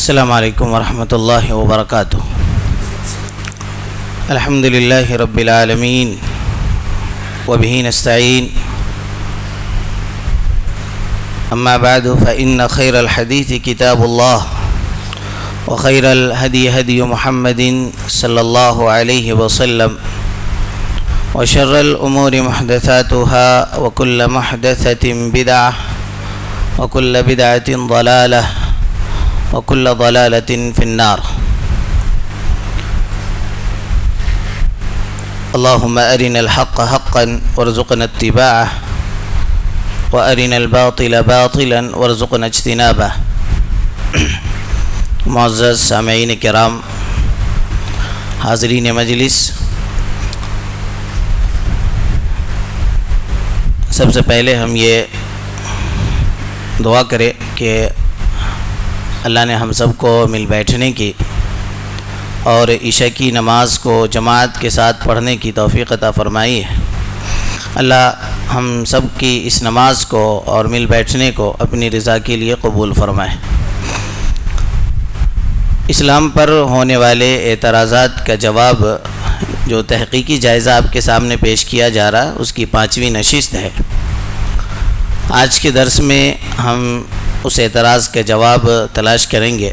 السلام علیکم ورحمۃ اللہ وبرکاتہ۔ الحمد للہ رب العالمین وبہ نستعین، اما بعد فإن خیر الحدیث کتاب اللہ وخیر الہدی ہدی محمد صلی اللہ علیہ وسلم وشر الامور محدثاتها وکل محدثۃ بدعہ وکل بدعۃ ضلالہ وکل ضلالۃ فی النار۔ اللہم ارنا الحق حقا وارزقنا اتباعہ وارنا الباطل باطلا وارزقنا اجتنابہ۔ معزز سامعین کرام، حاضرین مجلس، سب سے پہلے ہم یہ دعا کریں کہ اللہ نے ہم سب کو مل بیٹھنے کی اور عشاء کی نماز کو جماعت کے ساتھ پڑھنے کی توفیق عطا فرمائی ہے۔ اللہ ہم سب کی اس نماز کو اور مل بیٹھنے کو اپنی رضا کے لیے قبول فرمائے۔ اسلام پر ہونے والے اعتراضات کا جواب جو تحقیقی جائزہ آپ کے سامنے پیش کیا جا رہا، اس کی 5ویں نشست ہے۔ آج کے درس میں ہم اس اعتراض کا جواب تلاش کریں گے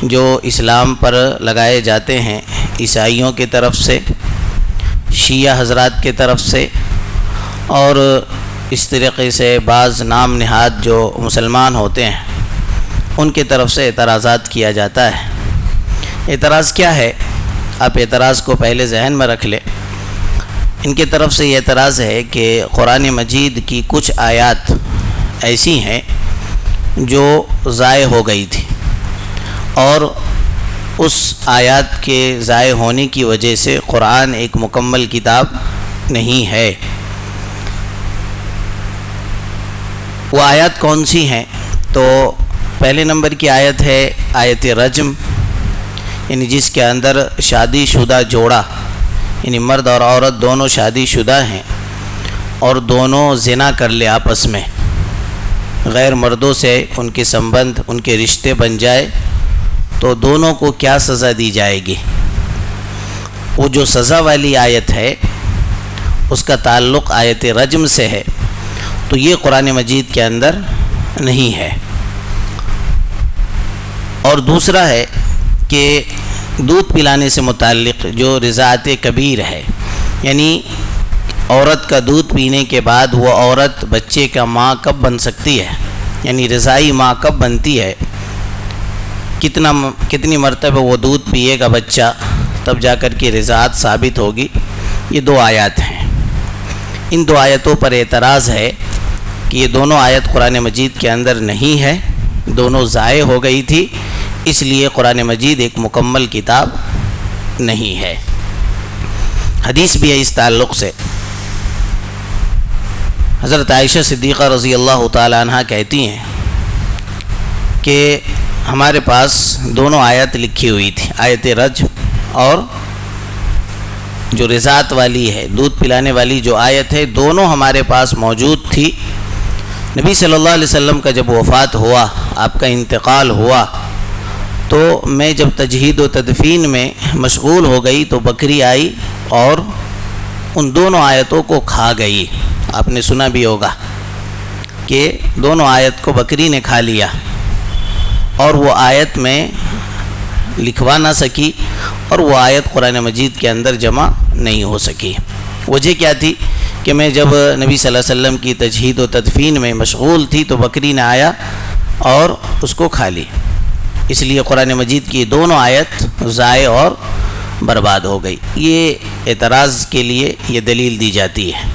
جو اسلام پر لگائے جاتے ہیں عیسائیوں کی طرف سے، شیعہ حضرات کی طرف سے، اور اس طریقے سے بعض نام نہاد جو مسلمان ہوتے ہیں ان کی طرف سے اعتراضات کیا جاتا ہے۔ اعتراض کیا ہے؟ آپ اعتراض کو پہلے ذہن میں رکھ لیں۔ ان کی طرف سے یہ اعتراض ہے کہ قرآن مجید کی کچھ آیات ایسی ہیں جو ضائع ہو گئی تھی، اور اس آیات کے ضائع ہونے کی وجہ سے قرآن ایک مکمل کتاب نہیں ہے۔ وہ آیات کون سی ہیں؟ تو پہلے نمبر کی آیت ہے آیت رجم، یعنی جس کے اندر شادی شدہ جوڑا، یعنی مرد اور عورت دونوں شادی شدہ ہیں اور دونوں زنا کر لے آپس میں، غیر مردوں سے ان کے سمبند، ان کے رشتے بن جائے، تو دونوں کو کیا سزا دی جائے گی؟ وہ جو سزا والی آیت ہے اس کا تعلق آیت رجم سے ہے، تو یہ قرآن مجید کے اندر نہیں ہے۔ اور دوسرا ہے کہ دودھ پلانے سے متعلق جو رضاعت کبیر ہے، یعنی عورت کا دودھ پینے کے بعد وہ عورت بچے کا ماں کب بن سکتی ہے، یعنی رضائی ماں کب بنتی ہے، کتنی مرتبہ وہ دودھ پیے گا بچہ تب جا کر کے رضاعت ثابت ہوگی۔ یہ 2 آیات ہیں۔ ان 2 آیتوں پر اعتراض ہے کہ یہ دونوں آیت قرآن مجید کے اندر نہیں ہے، دونوں ضائع ہو گئی تھی، اس لیے قرآن مجید ایک مکمل کتاب نہیں ہے۔ حدیث بھی ہے اس تعلق سے۔ حضرت عائشہ صدیقہ رضی اللہ تعالی عنہ کہتی ہیں کہ ہمارے پاس دونوں آیت لکھی ہوئی تھی، آیت رجم اور جو رضاعت والی ہے، دودھ پلانے والی جو آیت ہے، دونوں ہمارے پاس موجود تھی۔ نبی صلی اللہ علیہ وسلم کا جب وفات ہوا، آپ کا انتقال ہوا، تو میں جب تجہید و تدفین میں مشغول ہو گئی تو بکری آئی اور ان دونوں آیتوں کو کھا گئی۔ آپ نے سنا بھی ہوگا کہ دونوں آیت کو بکری نے کھا لیا اور وہ آیت میں لکھوا نہ سکی، اور وہ آیت قرآن مجید کے اندر جمع نہیں ہو سکی۔ وجہ کیا تھی کہ میں جب نبی صلی اللہ علیہ وسلم کی تجہید و تدفین میں مشغول تھی تو بکری نے آیا اور اس کو کھا لی، اس لیے قرآن مجید کی دونوں آیت ضائع اور برباد ہو گئی۔ یہ اعتراض کے لیے یہ دلیل دی جاتی ہے۔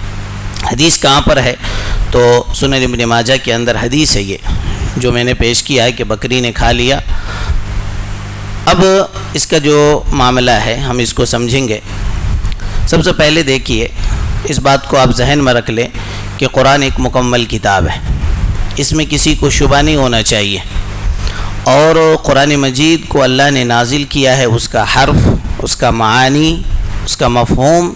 حدیث کہاں پر ہے؟ تو سنن ابن ماجہ کے اندر حدیث ہے یہ جو میں نے پیش کیا ہے کہ بکری نے کھا لیا۔ اب اس کا جو معاملہ ہے ہم اس کو سمجھیں گے۔ سب سے پہلے دیکھیے، اس بات کو آپ ذہن میں رکھ لیں کہ قرآن ایک مکمل کتاب ہے، اس میں کسی کو شبہ نہیں ہونا چاہیے، اور قرآن مجید کو اللہ نے نازل کیا ہے، اس کا حرف، اس کا معانی، اس کا مفہوم،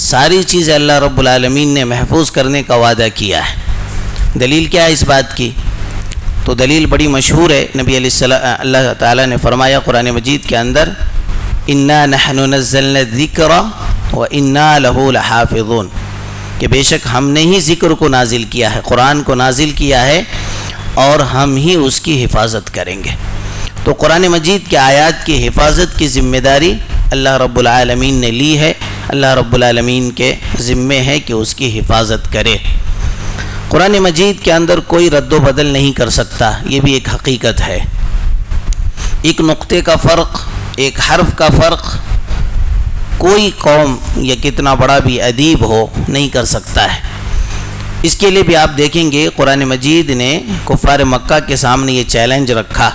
ساری چیزیں اللہ رب العالمین نے محفوظ کرنے کا وعدہ کیا ہے۔ دلیل کیا ہے اس بات کی؟ تو دلیل بڑی مشہور ہے، نبی علیہ السلام اللہ تعالیٰ نے فرمایا قرآن مجید کے اندر اِنَّا نَحْنُ نَزَّلْنَا الذِّكْرَ وَإِنَّا لَهُ لَحَافِظُونَ، کہ بے شک ہم نے ہی ذکر کو نازل کیا ہے، قرآن کو نازل کیا ہے اور ہم ہی اس کی حفاظت کریں گے۔ تو قرآن مجید کے آیات کی حفاظت کی ذمہ داری اللہ رب العالمین نے لی ہے، اللہ رب العالمین کے ذمے ہے کہ اس کی حفاظت کرے۔ قرآن مجید کے اندر کوئی رد و بدل نہیں کر سکتا، یہ بھی ایک حقیقت ہے۔ ایک نقطے کا فرق، ایک حرف کا فرق کوئی قوم یا کتنا بڑا بھی ادیب ہو نہیں کر سکتا ہے۔ اس کے لیے بھی آپ دیکھیں گے قرآن مجید نے کفار مکہ کے سامنے یہ چیلنج رکھا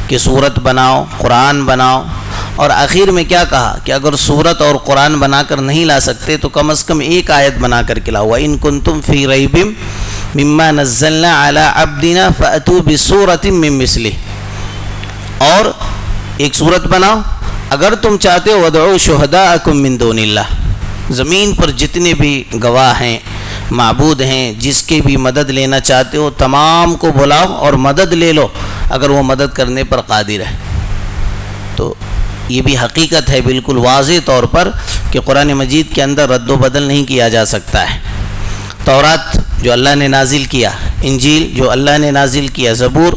کہ سورت بناؤ، قرآن بناؤ، اور آخر میں کیا کہا کہ اگر سورت اور قرآن بنا کر نہیں لا سکتے تو کم از کم ایک آیت بنا کر کے لاؤ، وَإِن كُنتُمْ فِي رَيْبٍ مِّمَّا نَزَّلْنَا عَلَىٰ عَبْدِنَا فَأْتُوا بِسُورَةٍ مِّن مِّثْلِهِ، اور ایک سورت بناؤ، اگر تم چاہتے ہو وَادْعُوا شُهَدَاءَكُم مِّن دُونِ اللَّهِ، زمین پر جتنے بھی گواہ ہیں، معبود ہیں، جس کی بھی مدد لینا چاہتے ہو تمام کو بلاؤ اور مدد لے لو اگر وہ مدد کرنے پر قادر ہے۔ تو یہ بھی حقیقت ہے بالکل واضح طور پر کہ قرآن مجید کے اندر رد و بدل نہیں کیا جا سکتا ہے۔ تورات جو اللہ نے نازل کیا، انجیل جو اللہ نے نازل کیا، زبور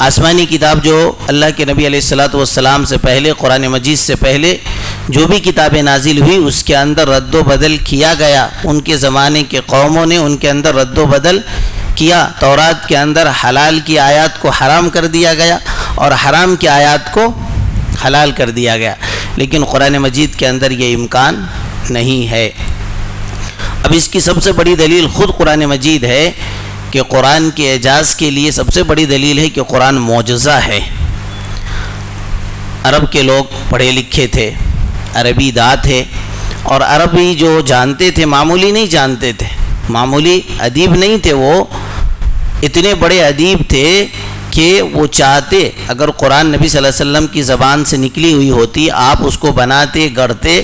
آسمانی کتاب جو اللہ کے نبی علیہ الصلوۃ والسلام سے پہلے، قرآن مجید سے پہلے جو بھی کتابیں نازل ہوئی اس کے اندر رد و بدل کیا گیا، ان کے زمانے کے قوموں نے ان کے اندر رد و بدل کیا۔ تورات کے اندر حلال کی آیات کو حرام کر دیا گیا اور حرام کی آیات کو حلال کر دیا گیا، لیکن قرآن مجید کے اندر یہ امکان نہیں ہے۔ اب اس کی سب سے بڑی دلیل خود قرآن مجید ہے کہ قرآن کے اعجاز کے لیے سب سے بڑی دلیل ہے کہ قرآن معجزہ ہے۔ عرب کے لوگ پڑھے لکھے تھے، عربی داں تھے، اور عربی جو جانتے تھے معمولی نہیں جانتے تھے، معمولی ادیب نہیں تھے، وہ اتنے بڑے ادیب تھے کہ وہ چاہتے اگر قرآن نبی صلی اللہ علیہ وسلم کی زبان سے نکلی ہوئی ہوتی، آپ اس کو بناتے گڑھتے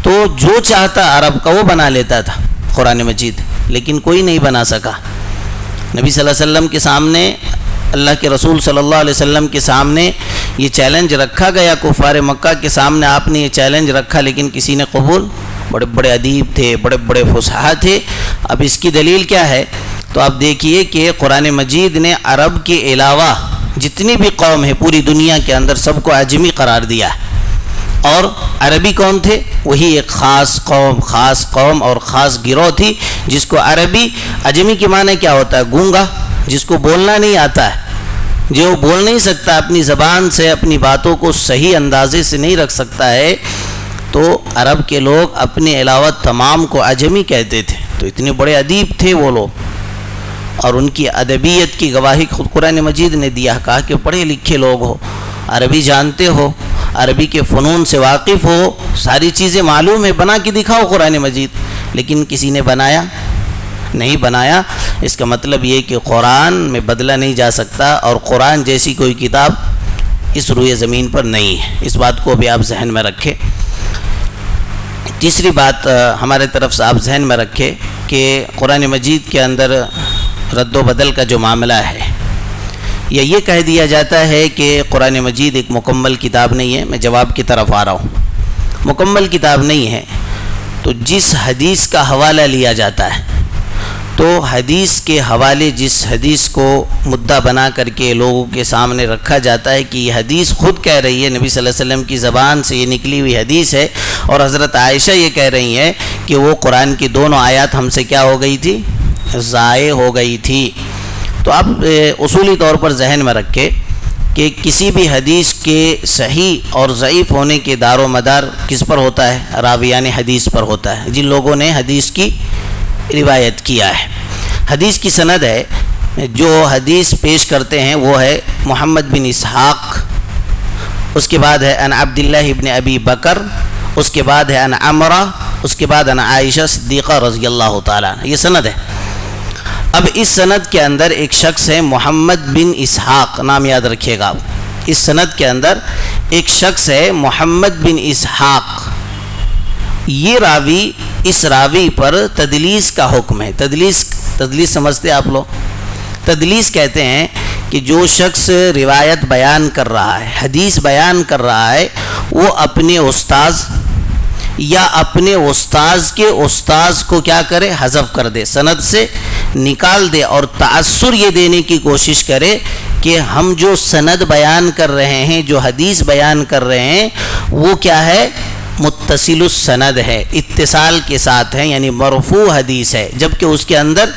تو جو چاہتا عرب کا وہ بنا لیتا تھا قرآن مجید، لیکن کوئی نہیں بنا سکا۔ نبی صلی اللہ علیہ وسلم کے سامنے، اللہ کے رسول صلی اللہ علیہ وسلم کے سامنے یہ چیلنج رکھا گیا، کفار مکہ کے سامنے آپ نے یہ چیلنج رکھا، لیکن کسی نے قبول، بڑے بڑے ادیب تھے، بڑے بڑے فصحا تھے۔ اب اس کی دلیل کیا ہے؟ تو آپ دیکھیے کہ قرآن مجید نے عرب کے علاوہ جتنی بھی قوم ہے پوری دنیا کے اندر سب کو اعجمی قرار دیا ہے، اور عربی کون تھے؟ وہی ایک خاص قوم اور خاص گروہ تھی جس کو عربی، اعجمی کے معنی کیا ہوتا ہے؟ گونگا، جس کو بولنا نہیں آتا ہے، جو بول نہیں سکتا، اپنی زبان سے اپنی باتوں کو صحیح اندازے سے نہیں رکھ سکتا ہے، تو عرب کے لوگ اپنے علاوہ تمام کو اعجمی کہتے تھے۔ تو اتنے بڑے ادیب تھے وہ لوگ، اور ان کی ادبیت کی گواہی خود قرآن مجید نے دیا، کہا کہ پڑھے لکھے لوگ ہو، عربی جانتے ہو، عربی کے فنون سے واقف ہو، ساری چیزیں معلوم ہے، بنا کے دکھاؤ قرآن مجید، لیکن کسی نے بنایا نہیں بنایا۔ اس کا مطلب یہ کہ قرآن میں بدلا نہیں جا سکتا، اور قرآن جیسی کوئی کتاب اس روئے زمین پر نہیں ہے، اس بات کو بھی آپ ذہن میں رکھیں۔ تیسری بات ہمارے طرف سے آپ ذہن میں رکھیں کہ قرآن مجید کے اندر رد و بدل کا جو معاملہ ہے، یا یہ کہہ دیا جاتا ہے کہ قرآن مجید ایک مکمل کتاب نہیں ہے، میں جواب کی طرف آ رہا ہوں، مکمل کتاب نہیں ہے، تو جس حدیث کا حوالہ لیا جاتا ہے، تو حدیث کے حوالے جس حدیث کو مدعا بنا کر کے لوگوں کے سامنے رکھا جاتا ہے کہ یہ حدیث خود کہہ رہی ہے، نبی صلی اللہ علیہ وسلم کی زبان سے یہ نکلی ہوئی حدیث ہے، اور حضرت عائشہ یہ کہہ رہی ہیں کہ وہ قرآن کی دونوں آیات ہم سے کیا ہو گئی تھی؟ ضائع ہو گئی تھی۔ تو آپ اصولی طور پر ذہن میں رکھیں کہ کسی بھی حدیث کے صحیح اور ضعیف ہونے کے دار و مدار کس پر ہوتا ہے؟ راویان حدیث پر ہوتا ہے، جن لوگوں نے حدیث کی روایت کیا ہے۔ حدیث کی سند ہے، جو حدیث پیش کرتے ہیں وہ ہے محمد بن اسحاق، اس کے بعد ہے ان عبداللہ ابن ابی بکر، اس کے بعد ہے ان عمرہ، اس کے بعد ان عائشہ صدیقہ رضی اللہ تعالیٰ عنہ، یہ سند ہے۔ اب اس سند کے اندر ایک شخص ہے محمد بن اسحاق، نام یاد رکھیے گا، اس سند کے اندر ایک شخص ہے محمد بن اسحاق، یہ راوی، اس راوی پر تدلیس کا حکم ہے۔ تدلیس سمجھتے آپ لوگ؟ تدلیس کہتے ہیں کہ جو شخص روایت بیان کر رہا ہے، حدیث بیان کر رہا ہے، وہ اپنے استاذ یا اپنے استاذ کے استاذ کو کیا کرے؟ حذف کر دے، سند سے نکال دے، اور تأثر یہ دینے کی کوشش کرے کہ ہم جو سند بیان کر رہے ہیں، جو حدیث بیان کر رہے ہیں، وہ کیا ہے؟ متصل السند ہے، اتصال کے ساتھ ہے، یعنی مرفوع حدیث ہے، جبکہ اس کے اندر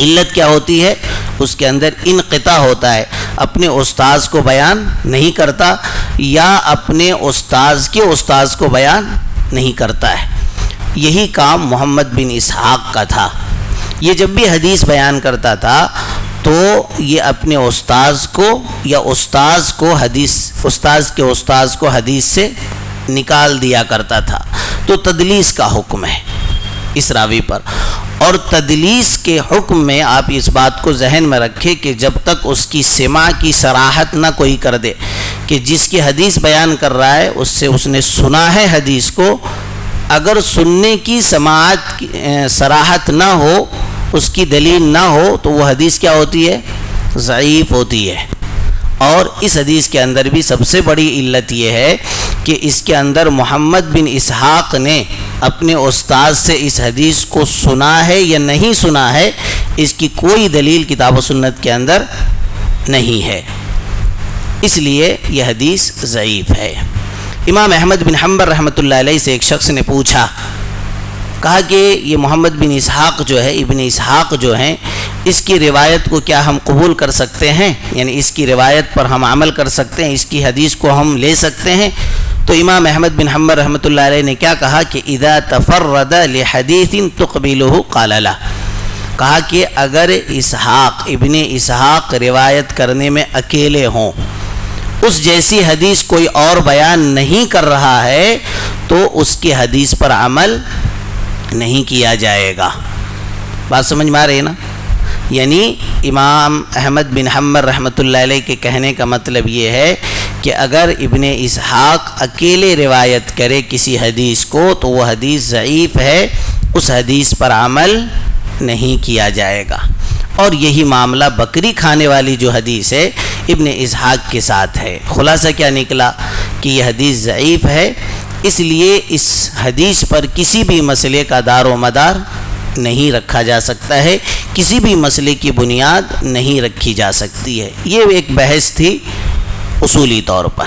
علت کیا ہوتی ہے؟ اس کے اندر انقطاع ہوتا ہے، اپنے استاذ کو بیان نہیں کرتا یا اپنے استاذ کے استاذ کو بیان نہیں کرتا ہے۔ یہی کام محمد بن اسحاق کا تھا۔ یہ جب بھی حدیث بیان کرتا تھا تو یہ اپنے استاذ کو یا استاذ کو حدیث، استاذ کے استاذ کو حدیث سے نکال دیا کرتا تھا۔ تو تدلیس کا حکم ہے اس راوی پر، اور تدلیس کے حکم میں آپ اس بات کو ذہن میں رکھیں کہ جب تک اس کی سماع کی صراحت نہ کوئی کر دے کہ جس کی حدیث بیان کر رہا ہے اس سے اس نے سنا ہے حدیث کو، اگر سننے کی سماعت صراحت نہ ہو، اس کی دلیل نہ ہو، تو وہ حدیث کیا ہوتی ہے؟ ضعیف ہوتی ہے۔ اور اس حدیث کے اندر بھی سب سے بڑی علت یہ ہے کہ اس کے اندر محمد بن اسحاق نے اپنے استاذ سے اس حدیث کو سنا ہے یا نہیں سنا ہے، اس کی کوئی دلیل کتاب و سنت کے اندر نہیں ہے، اس لیے یہ حدیث ضعیف ہے۔ امام احمد بن حنبل رحمۃ اللہ علیہ سے ایک شخص نے پوچھا، کہا کہ یہ محمد بن اسحاق جو ہے، ابن اسحاق جو ہیں، اس کی روایت کو کیا ہم قبول کر سکتے ہیں؟ یعنی اس کی روایت پر ہم عمل کر سکتے ہیں، اس کی حدیث کو ہم لے سکتے ہیں؟ تو امام احمد بن حنبل رحمۃ اللہ علیہ نے کیا کہا کہ اذا تفرد لحدیث تقبلہ قال لا، کہا کہ اگر ابن اسحاق روایت کرنے میں اکیلے ہوں، اس جیسی حدیث کوئی اور بیان نہیں کر رہا ہے، تو اس کی حدیث پر عمل نہیں کیا جائے گا۔ بات سمجھ میں آ رہی ہے نا؟ یعنی امام احمد بن حنبل رحمۃ اللہ علیہ کے کہنے کا مطلب یہ ہے کہ اگر ابن اسحاق اکیلے روایت کرے کسی حدیث کو تو وہ حدیث ضعیف ہے، اس حدیث پر عمل نہیں کیا جائے گا۔ اور یہی معاملہ بکری کھانے والی جو حدیث ہے ابن اسحاق کے ساتھ ہے۔ خلاصہ کیا نکلا کہ یہ حدیث ضعیف ہے، اس لیے اس حدیث پر کسی بھی مسئلے کا دار و مدار نہیں رکھا جا سکتا ہے، کسی بھی مسئلے کی بنیاد نہیں رکھی جا سکتی ہے۔ یہ ایک بحث تھی اصولی طور پر۔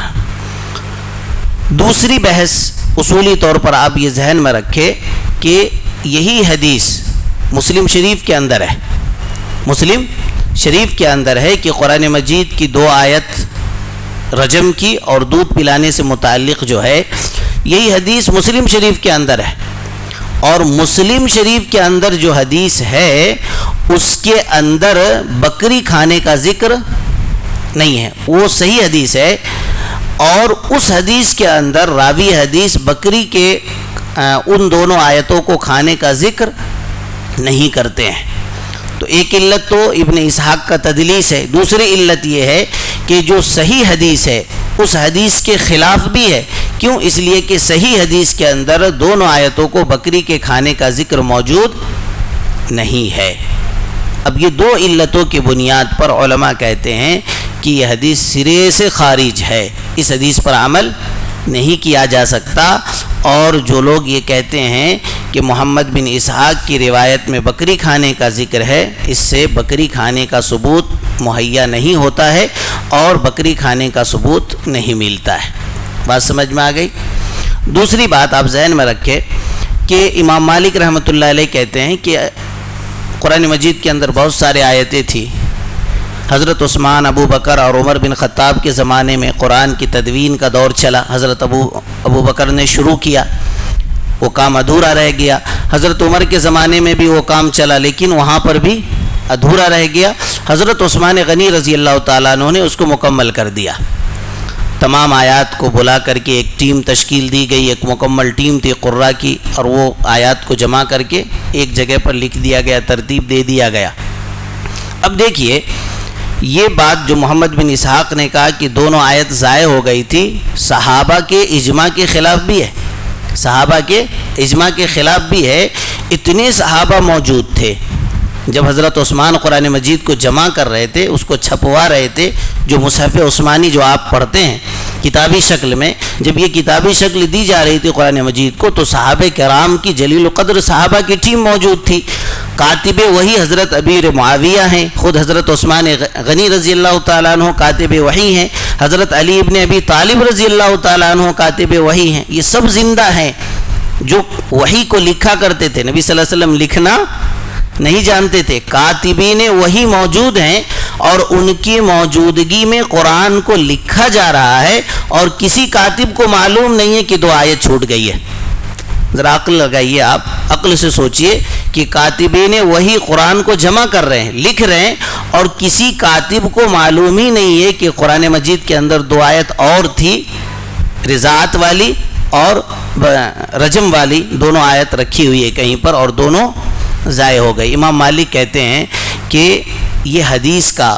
دوسری بحث اصولی طور پر آپ یہ ذہن میں رکھیں کہ یہی حدیث مسلم شریف کے اندر ہے، مسلم شریف کے اندر ہے کہ قرآن مجید کی 2 آیت رجم کی اور دودھ پلانے سے متعلق جو ہے، یہی حدیث مسلم شریف کے اندر ہے، اور مسلم شریف کے اندر جو حدیث ہے اس کے اندر بکری کھانے کا ذکر نہیں ہے، وہ صحیح حدیث ہے، اور اس حدیث کے اندر راوی حدیث بکری کے ان دونوں آیتوں کو کھانے کا ذکر نہیں کرتے ہیں۔ تو ایک علت تو ابن اسحاق کا تدلیس ہے، دوسری علت یہ ہے کہ جو صحیح حدیث ہے اس حدیث کے خلاف بھی ہے۔ کیوں؟ اس لیے کہ صحیح حدیث کے اندر دونوں آیتوں کو بکری کے کھانے کا ذکر موجود نہیں ہے۔ اب یہ 2 علتوں کی بنیاد پر علماء کہتے ہیں کہ یہ حدیث سرے سے خارج ہے، اس حدیث پر عمل نہیں کیا جا سکتا۔ اور جو لوگ یہ کہتے ہیں کہ محمد بن اسحاق کی روایت میں بکری کھانے کا ذکر ہے، اس سے بکری کھانے کا ثبوت مہیا نہیں ہوتا ہے اور بکری کھانے کا ثبوت نہیں ملتا ہے۔ بات سمجھ میں آ گئی؟ دوسری بات آپ ذہن میں رکھیں کہ امام مالک رحمۃ اللہ علیہ کہتے ہیں کہ قرآن مجید کے اندر بہت سارے آیتیں تھیں، حضرت عثمان، ابو بکر اور عمر بن خطاب کے زمانے میں قرآن کی تدوین کا دور چلا، حضرت ابو بکر نے شروع کیا، وہ کام ادھورا رہ گیا، حضرت عمر کے زمانے میں بھی وہ کام چلا لیکن وہاں پر بھی ادھورا رہ گیا، حضرت عثمان غنی رضی اللہ تعالیٰ عنہ نے اس کو مکمل کر دیا، تمام آیات کو بلا کر کے ایک ٹیم تشکیل دی گئی، ایک مکمل ٹیم تھی قراء کی، اور وہ آیات کو جمع کر کے ایک جگہ پر لکھ دیا گیا، ترتیب دے دیا گیا۔ اب دیکھیے یہ بات جو محمد بن اسحاق نے کہا کہ دونوں آیت ضائع ہو گئی تھی، صحابہ کے اجماع کے خلاف بھی ہے، صحابہ کے اجماع کے خلاف بھی ہے۔ اتنے صحابہ موجود تھے جب حضرت عثمان قرآن مجید کو جمع کر رہے تھے، اس کو چھپوا رہے تھے، جو مصحف عثمانی جو آپ پڑھتے ہیں کتابی شکل میں، جب یہ کتابی شکل دی جا رہی تھی قرآن مجید کو، تو صحابہ کرام کی جلیل القدر صحابہ کی ٹیم موجود تھی. کاتب وحی حضرت امیر معاویہ ہیں، خود حضرت عثمان غنی رضی اللہ تعالیٰ عنہ کاتب وحی ہیں، حضرت علی ابن ابی طالب رضی اللہ تعالیٰ عنہ کاتب وحی ہیں. یہ سب زندہ ہیں جو وحی کو لکھا کرتے تھے. نبی صلی اللہ علیہ وسلم لکھنا نہیں جانتے تھے. کاتبین وحی موجود ہیں اور ان کی موجودگی میں قرآن کو لکھا جا رہا ہے، اور کسی کاتب کو معلوم نہیں ہے کہ 2 آیت چھوٹ گئی ہے. ذرا عقل لگائیے، آپ عقل سے سوچئے کہ کاتبین وحی قرآن کو جمع کر رہے ہیں، لکھ رہے ہیں، اور کسی کاتب کو معلوم ہی نہیں ہے کہ قرآن مجید کے اندر 2 آیت اور تھی، رضاعت والی اور رجم والی، دونوں آیت رکھی ہوئی ہے کہیں پر، اور دونوں ضائع ہو گئی. امام مالک کہتے ہیں کہ یہ حدیث کا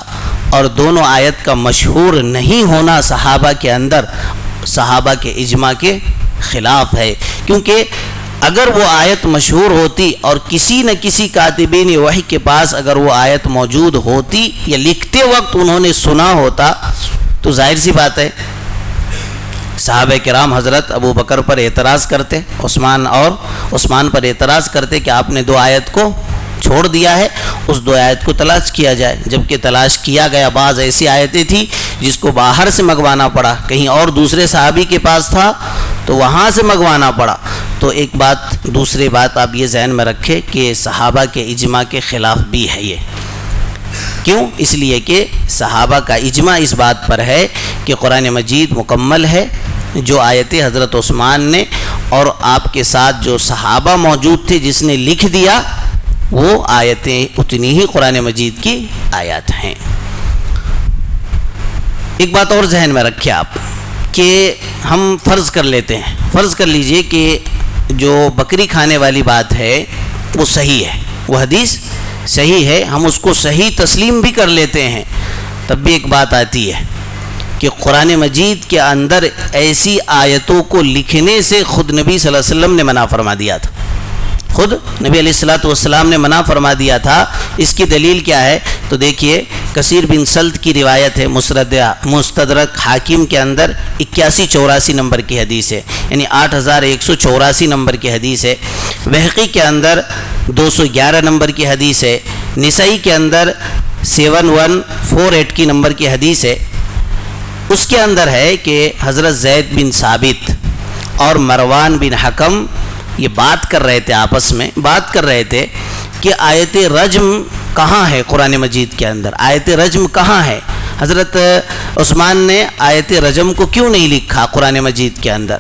اور دونوں آیت کا مشہور نہیں ہونا صحابہ کے اندر صحابہ کے اجماع کے خلاف ہے، کیونکہ اگر وہ آیت مشہور ہوتی اور کسی نہ کسی کاتبین وحی کے پاس اگر وہ آیت موجود ہوتی یا لکھتے وقت انہوں نے سنا ہوتا، تو ظاہر سی بات ہے صحابہ کرام حضرت ابو بکر پر اعتراض کرتے، عثمان پر اعتراض کرتے کہ آپ نے 2 آیت کو چھوڑ دیا ہے، اس 2 آیت کو تلاش کیا جائے. جبکہ تلاش کیا گیا، بعض ایسی آیتیں تھیں جس کو باہر سے منگوانا پڑا، کہیں اور دوسرے صحابی کے پاس تھا تو وہاں سے منگوانا پڑا. تو ایک بات، دوسری بات آپ یہ ذہن میں رکھیں کہ صحابہ کے اجماع کے خلاف بھی ہے یہ. کیوں؟ اس لیے کہ صحابہ کا اجماع اس بات پر ہے کہ قرآن مجید مکمل ہے. جو آیتیں حضرت عثمان نے اور آپ کے ساتھ جو صحابہ موجود تھے جس نے لکھ دیا، وہ آیتیں اتنی ہی قرآن مجید کی آیات ہیں. ایک بات اور ذہن میں رکھیں آپ کہ ہم فرض کر لیتے ہیں، فرض کر لیجئے کہ جو بکری کھانے والی بات ہے وہ صحیح ہے، وہ حدیث صحیح ہے، ہم اس کو صحیح تسلیم بھی کر لیتے ہیں. تب بھی ایک بات آتی ہے کہ قرآن مجید کے اندر ایسی آیتوں کو لکھنے سے خود نبی صلی اللہ علیہ وسلم نے منع فرما دیا تھا. خود نبی علیہ السلام نے منع فرما دیا تھا. اس کی دلیل کیا ہے؟ تو دیکھیے، کثیر بن سلط کی روایت ہے، مستدرک حاکم کے اندر 8184 نمبر کی حدیث ہے، یعنی 8184 نمبر کی حدیث ہے. بہقی کے اندر 211 نمبر کی حدیث ہے. نسائی کے اندر 7148 کی نمبر کی حدیث ہے. اس کے اندر ہے کہ حضرت زید بن ثابت اور مروان بن حکم یہ بات کر رہے تھے، آپس میں بات کر رہے تھے کہ آیت رجم کہاں ہے قرآن مجید کے اندر، آیت رجم کہاں ہے. حضرت عثمان نے آیت رجم کو کیوں نہیں لکھا قرآن مجید کے اندر؟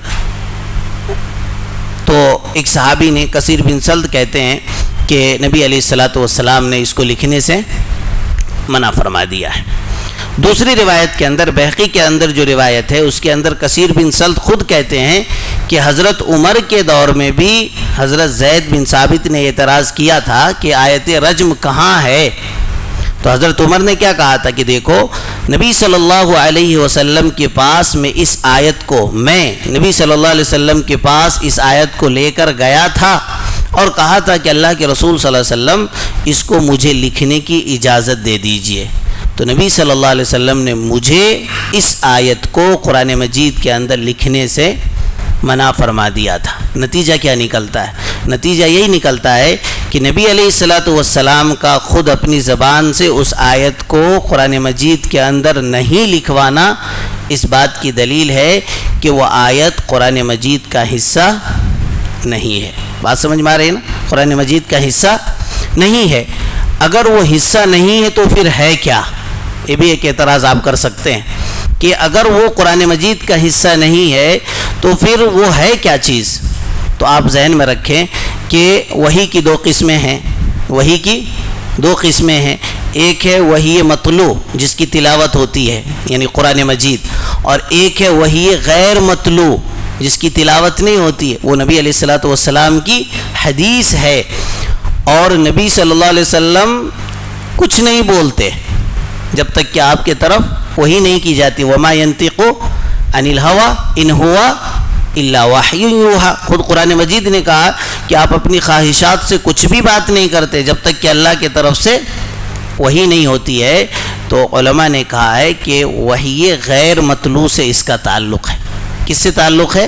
تو ایک صحابی نے، کثیر بن سلط کہتے ہیں کہ نبی علیہ السلام نے اس کو لکھنے سے منع فرما دیا ہے. دوسری روایت کے اندر، بہقی کے اندر جو روایت ہے اس کے اندر کثیر بن سلط خود کہتے ہیں کہ حضرت عمر کے دور میں بھی حضرت زید بن ثابت نے اعتراض کیا تھا کہ آیت رجم کہاں ہے. تو حضرت عمر نے کیا کہا تھا کہ دیکھو، نبی صلی اللہ علیہ وسلم کے پاس میں اس آیت کو، میں نبی صلی اللہ علیہ وسلم کے پاس اس آیت کو لے کر گیا تھا اور کہا تھا کہ اللہ کے رسول صلی اللہ علیہ وسلم اس کو مجھے لکھنے کی اجازت دے دیجئے. تو نبی صلی اللہ علیہ وسلم نے مجھے اس آیت کو قرآن مجید کے اندر لکھنے سے منع فرما دیا تھا. نتیجہ کیا نکلتا ہے؟ نتیجہ یہی نکلتا ہے کہ نبی علیہ السلام کا خود اپنی زبان سے اس آیت کو قرآن مجید کے اندر نہیں لکھوانا اس بات کی دلیل ہے کہ وہ آیت قرآن مجید کا حصہ نہیں ہے. بات سمجھ میں آ رہی ہے نا؟ قرآن مجید کا حصہ نہیں ہے. اگر وہ حصہ نہیں ہے تو پھر ہے کیا؟ یہ بھی ایک اعتراض آپ کر سکتے ہیں کہ اگر وہ قرآن مجید کا حصہ نہیں ہے تو پھر وہ ہے کیا چیز؟ تو آپ ذہن میں رکھیں کہ وحی کی 2 قسمیں ہیں. وحی کی 2 قسمیں ہیں. ایک ہے وحی مطلوع جس کی تلاوت ہوتی ہے یعنی قرآن مجید، اور ایک ہے وحی غیر مطلوع جس کی تلاوت نہیں ہوتی ہے، وہ نبی علیہ السلام کی حدیث ہے. اور نبی صلی اللہ علیہ وسلم کچھ نہیں بولتے جب تک کہ آپ کے طرف وحی نہیں کی جاتی. وما ينطق عن الهوى ان هو الا وحی یوحی، خود قرآن مجید نے کہا کہ آپ اپنی خواہشات سے کچھ بھی بات نہیں کرتے جب تک کہ اللہ کی طرف سے وحی نہیں ہوتی ہے۔ تو علماء نے کہا ہے کہ وحی غیر مطلوع سے اس کا تعلق ہے۔ کس سے تعلق ہے؟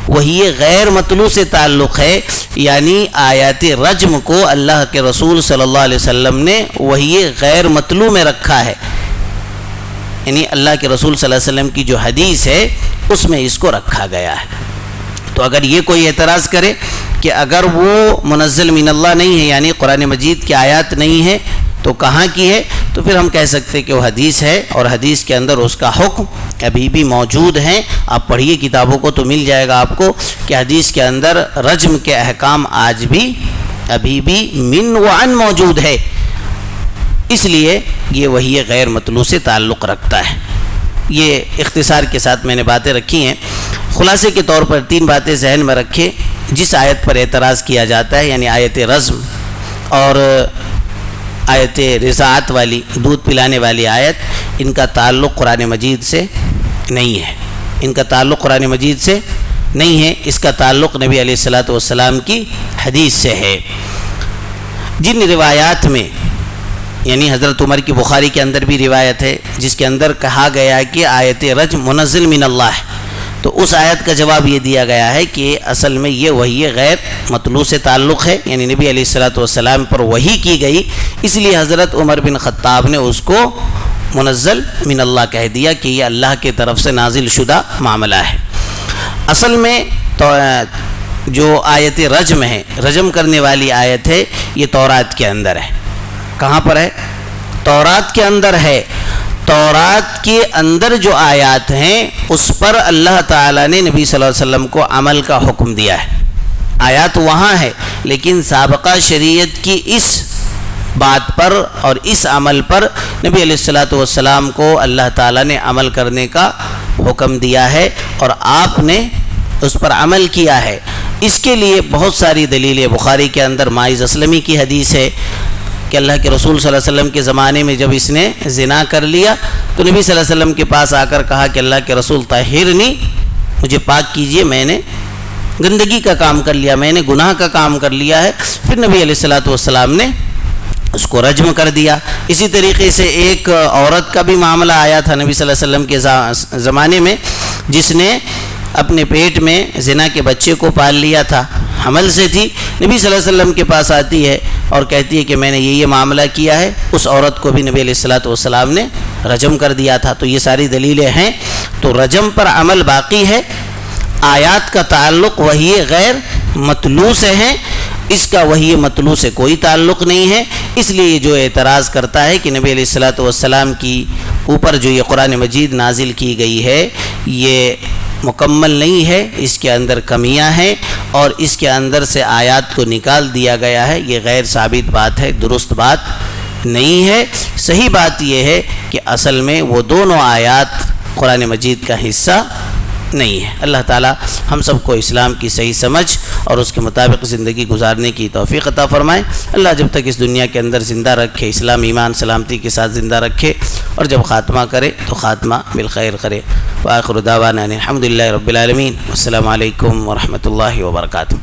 وحی غیر مطلوع سے تعلق ہے، یعنی آیات رجم کو اللہ کے رسول صلی اللہ علیہ وسلم نے وحی غیر مطلوع میں رکھا ہے، یعنی اللہ کے رسول صلی اللہ علیہ وسلم کی جو حدیث ہے اس میں اس کو رکھا گیا ہے۔ تو اگر یہ کوئی اعتراض کرے کہ اگر وہ منزل من اللہ نہیں ہے، یعنی قرآن مجید کی آیات نہیں ہے، تو کہاں کی ہے؟ تو پھر ہم کہہ سکتے ہیں کہ وہ حدیث ہے، اور حدیث کے اندر اس کا حکم ابھی بھی موجود ہے۔ آپ پڑھیے کتابوں کو تو مل جائے گا آپ کو کہ حدیث کے اندر رجم کے احکام آج بھی ابھی بھی من و عن موجود ہے، اس لیے یہ وحی غیر مطلوع سے تعلق رکھتا ہے۔ یہ اختصار کے ساتھ میں نے باتیں رکھی ہیں۔ خلاصے کے طور پر 3 باتیں ذہن میں رکھے۔ جس آیت پر اعتراض کیا جاتا ہے، یعنی آیت رزم اور آیت رضاعت والی، دودھ پلانے والی آیت، ان کا تعلق قرآن مجید سے نہیں ہے، ان کا تعلق قرآن مجید سے نہیں ہے، اس کا تعلق نبی علیہ الصلوۃ والسلام کی حدیث سے ہے۔ جن روایات میں، یعنی حضرت عمر کی بخاری کے اندر بھی روایت ہے جس کے اندر کہا گیا ہے کہ آیت رجم منزل من اللہ ہے، تو اس آیت کا جواب یہ دیا گیا ہے کہ اصل میں یہ وحی غیر مطلوع سے تعلق ہے، یعنی نبی علیہ الصلوۃ والسلام پر وحی کی گئی، اس لیے حضرت عمر بن خطاب نے اس کو منزل من اللہ کہہ دیا کہ یہ اللہ کی طرف سے نازل شدہ معاملہ ہے۔ اصل میں تو جو آیت رجم ہے، رجم کرنے والی آیت ہے، یہ تورات کے اندر ہے۔ کہاں پر ہے؟ تورات کے اندر ہے۔ تورات کے اندر جو آیات ہیں اس پر اللہ تعالیٰ نے نبی صلی اللہ علیہ وسلم کو عمل کا حکم دیا ہے۔ آیات وہاں ہے، لیکن سابقہ شریعت کی اس بات پر اور اس عمل پر نبی علیہ الصلوۃ والسلام کو اللہ تعالیٰ نے عمل کرنے کا حکم دیا ہے، اور آپ نے اس پر عمل کیا ہے۔ اس کے لیے بہت ساری دلیلیں، بخاری کے اندر معاذ اسلمی کی حدیث ہے کہ اللہ کے رسول صلی اللہ علیہ وسلم کے زمانے میں جب اس نے زنا کر لیا تو نبی صلی اللہ علیہ وسلم کے پاس آ کر کہا کہ اللہ کے رسول طہرنی، مجھے پاک کیجئے، میں نے گندگی کا کام کر لیا، میں نے گناہ کا کام کر لیا ہے۔ پھر نبی علیہ الصلوۃ والسلام نے اس کو رجم کر دیا۔ اسی طریقے سے ایک عورت کا بھی معاملہ آیا تھا نبی صلی اللہ علیہ وسلم کے زمانے میں، جس نے اپنے پیٹ میں زنا کے بچے کو پال لیا تھا، حمل سے تھی، نبی صلی اللہ علیہ وسلم کے پاس آتی ہے اور کہتی ہے کہ میں نے یہ معاملہ کیا ہے۔ اس عورت کو بھی نبی علیہ الصلوۃ والسلام نے رجم کر دیا تھا۔ تو یہ ساری دلیلیں ہیں، تو رجم پر عمل باقی ہے۔ آیات کا تعلق وحی غیر مطلوع سے ہے، اس کا وحی مطلوع سے کوئی تعلق نہیں ہے۔ اس لیے جو اعتراض کرتا ہے کہ نبی علیہ الصلوۃ والسلام کی اوپر جو یہ قرآن مجید نازل کی گئی ہے یہ مکمل نہیں ہے، اس کے اندر کمیاں ہیں، اور اس کے اندر سے آیات کو نکال دیا گیا ہے، یہ غیر ثابت بات ہے، درست بات نہیں ہے۔ صحیح بات یہ ہے کہ اصل میں وہ دونوں آیات قرآن مجید کا حصہ نہیں ہے۔ اللہ تعالی ہم سب کو اسلام کی صحیح سمجھ اور اس کے مطابق زندگی گزارنے کی توفیق عطا فرمائے۔ اللہ جب تک اس دنیا کے اندر زندہ رکھے، اسلام ایمان سلامتی کے ساتھ زندہ رکھے، اور جب خاتمہ کرے تو خاتمہ بالخیر کرے۔ وآخر دعوانا الحمدللہ رب العالمین، والسلام علیکم ورحمۃ اللہ وبرکاتہ۔